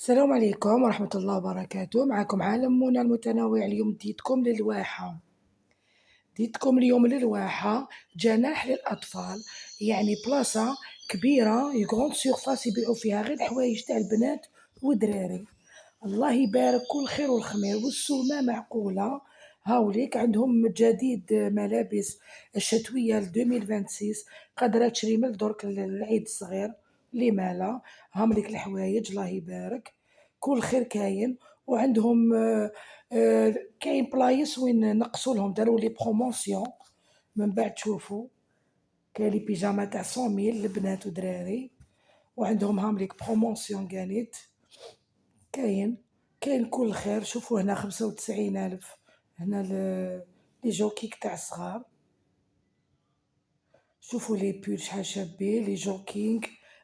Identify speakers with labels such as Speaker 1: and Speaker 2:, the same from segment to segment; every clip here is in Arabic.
Speaker 1: السلام عليكم ورحمة الله وبركاته، معكم عالم منى المتنوع. اليوم ديتكم اليوم للواحة جناح للأطفال، يعني بلاصة كبيرة يغوند سيرفاس يبيعوا فيها غير الحوايج تاع البنات والدراري. الله يبارك، كل خير والخمير والسومة معقولة. هاوليك عندهم جديد ملابس الشتوية ل 2026، قادرة تشري من درك للعيد الصغير. لي مالا، هامليك الحوايج الله يبارك، كل خير كاين. وعندهم كاين بلايص وين نقصوا لهم، داروا لي بروموسيون. من بعد تشوفوا كاين لي بيجاما تاع 100 لبنات ودراري، وعندهم هامليك بروموسيون كانت. كاين كاين كل خير. شوفوا هنا 95,000. هنا لي جوكيك تاع الصغار. شوفوا لي بول شحال شابين، لي جوكينغ.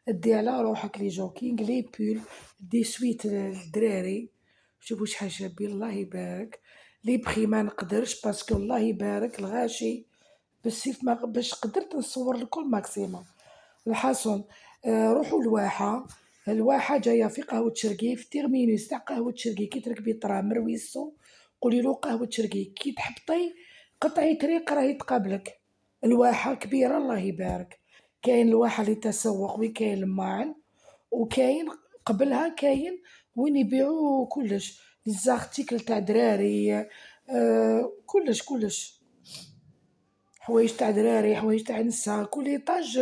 Speaker 1: دي على روحك لي جوكينغ، لي بول دي سويت للدراري. شوفوا شحال شابين الله يبارك. لي بخي ما نقدرش باسكو الله يبارك الغاشي بالسيف، ما باش قدرت نصور لكم ماكسيموم. الحسن، روحوا الواحة. الواحة جاية في قهوة شرقي، في تيرمينوس تاع قهوة شرقي. كي تركبي الترام مرويسو قولي له قهوة شرقي، كي تحبطي قطعي طريق راهي تقابلك. الواحة كبيرة الله يبارك. كاين الواحة للتسوق وكاين الماعن، وكاين قبلها كاين وين يبيعوا كلش، الزارتيكل تاع دراري. كلش حوايج تاع دراري، حوايج تاع نسا، كل ايطاج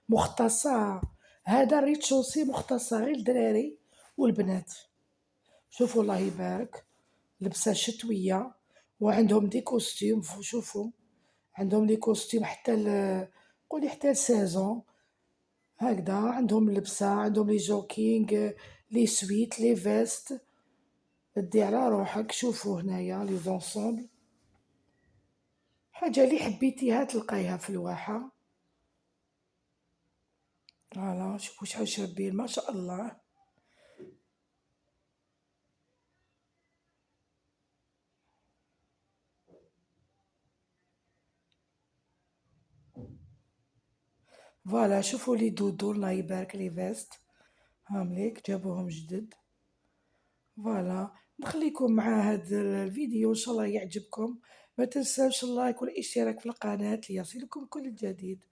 Speaker 1: مختصة. هذا الريتشوسي مختصة غير الدراري والبنات. شوفوا الله يبارك، لبسة شتوية. وعندهم دي كوستيم، شوفوا عندهم دي كوستيم حتى قولي حتى السازون. هكذا عندهم لبسة، عندهم لي جوكينغ، لي سويت، لي فيست. دي على روحك. شوفوا هنايا لي زونسومبل، حاجة اللي حبيتيها تلقايها في الواحة. فوالا شوفوا شحال شابين ما شاء الله. فوالا شوفوا لي دودو الله يبارك، لي فيست هامليك جابوهم جدد. فوالا نخليكم مع هذا الفيديو ان شاء الله يعجبكم. ما تنساوش اللايك والاشتراك في القناة ليصلكم كل جديد.